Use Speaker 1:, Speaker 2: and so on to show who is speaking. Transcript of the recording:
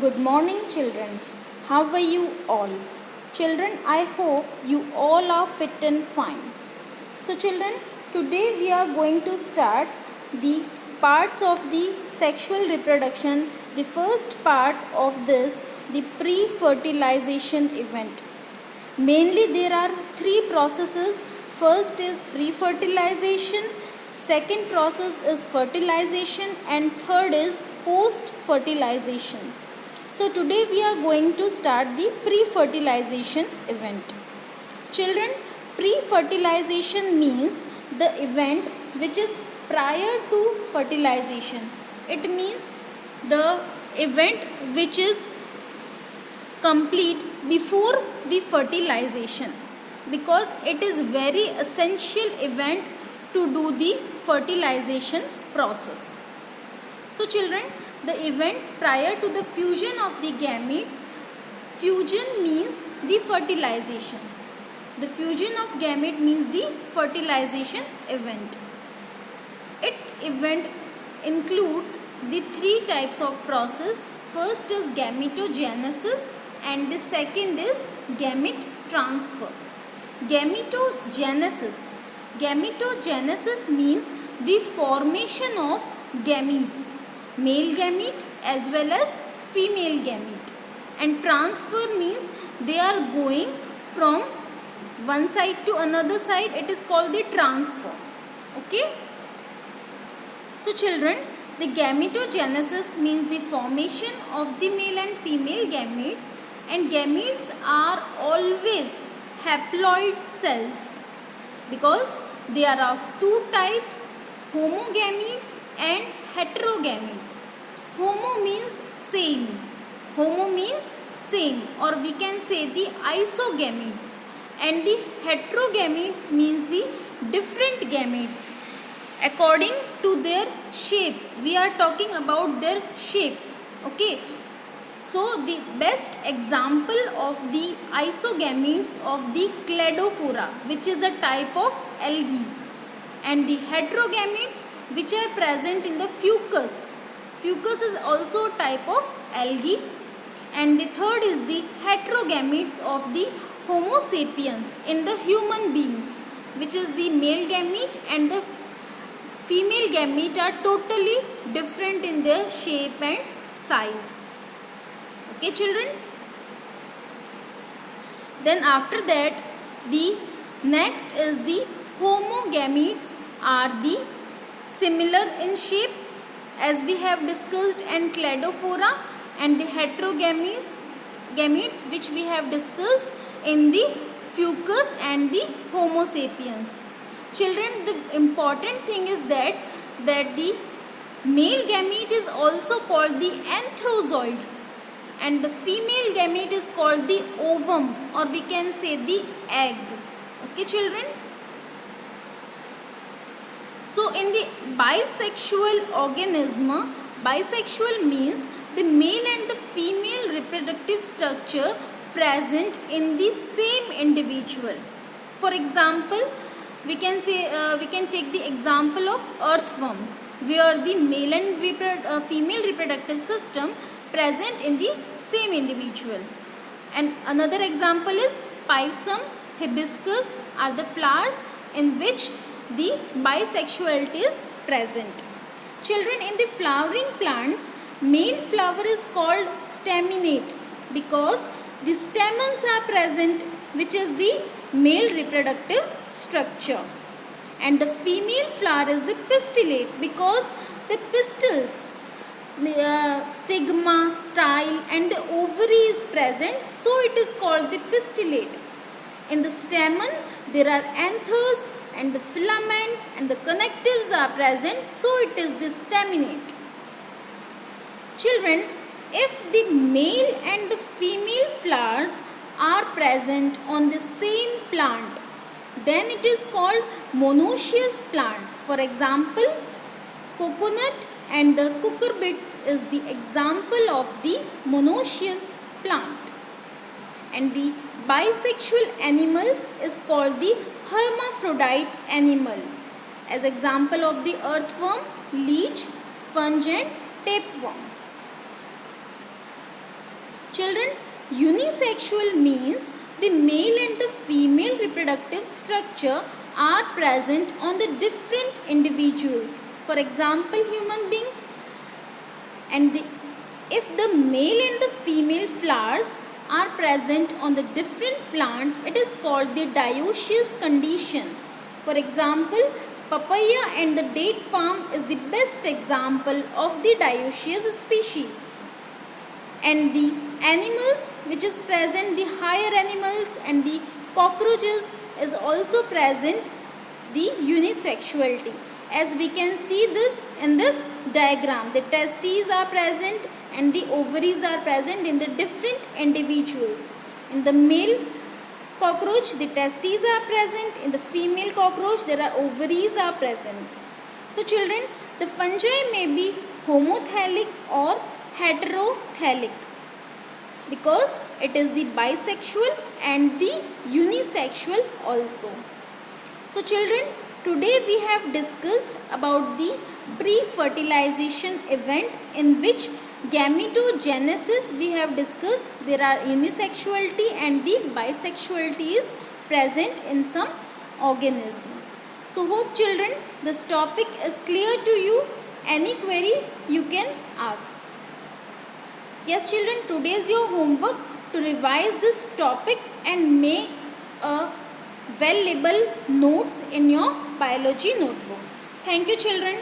Speaker 1: Good morning, children. How are you all? Children, I hope you all are fit and fine. So, children, today we are going to start the parts of the sexual reproduction. The first part of this, the pre-fertilization event. Mainly, there are three processes. First is pre-fertilization, second process is fertilization, and third is post-fertilization. So today we are going to start the pre-fertilization event. Children, pre-fertilization means the event which is prior to fertilization. It means the event which is complete before the fertilization, because it is very essential event to do the fertilization process. So children, the events prior to the fusion of the gametes, fusion means the fertilization. The fusion of gamete means the fertilization event. It event includes the three types of process. First is gametogenesis and the second is gamete transfer. Gametogenesis. Gametogenesis means the formation of gametes, male gamete as well as female gamete, and transfer means they are going from one side to another side. It is called the transfer. Okay. So children, the gametogenesis means the formation of the male and female gametes, and gametes are always haploid cells because they are of two types, homogametes and heterogametes. Homo means same. Homo means same, or we can say the isogametes, and the heterogametes means the different gametes according to their shape. We are talking about their shape. Okay. So the best example of the isogametes of the Cladophora, which is a type of algae, and the heterogametes which are present in the fucus. Fucus is also a type of algae. And the third is the heterogametes of the Homo sapiens in the human beings, which is the male gamete and the female gamete are totally different in their shape and size. Okay children. Then after that, the next is the homogametes are the similar in shape as we have discussed in Cladophora, and the heterogametes which we have discussed in the fucus and the Homo sapiens. Children, the important thing is that the male gamete is also called the anthrozoids, and the female gamete is called the ovum, or we can say the egg. Okay children. So in the bisexual organism, bisexual means the male and the female reproductive structure present in the same individual. For example, we can take the example of earthworm, where the male and female reproductive system present in the same individual. And another example is pisum, hibiscus are the flowers in which the bisexuality is present. Children, in the flowering plants, male flower is called staminate because the stamens are present, which is the male reproductive structure, and the female flower is the pistillate because the pistils, stigma, style and the ovary is present, so it is called the pistillate. In the stamen there are anthers and the filaments and the connectives are present, so it is the staminate. Children, if the male and the female flowers are present on the same plant, then it is called monoecious plant. For example, coconut and the cucurbits is the example of the monoecious plant. And the bisexual animals is called the hermaphrodite animal. As example of the earthworm, leech, sponge and tapeworm. Children, unisexual means the male and the female reproductive structure are present on the different individuals. For example, human beings, and if the male and the female flowers are present on the different plant, it is called the dioecious condition. For example, papaya and the date palm is the best example of the dioecious species. And the animals which is present, the higher animals and the cockroaches is also present the unisexuality. As we can see this in this diagram, the testes are present and the ovaries are present in the different individuals. In the male cockroach, the testes are present. In the female cockroach, there are ovaries are present. So children, the fungi may be homothallic or heterothallic because it is the bisexual and the unisexual also. So children, today we have discussed about the pre-fertilization event in which gametogenesis we have discussed. There are unisexuality and the bisexuality is present in some organism. So hope children this topic is clear to you. Any query you can ask. Yes children, today is your homework to revise this topic and make a well labeled notes in your biology notebook. Thank you children.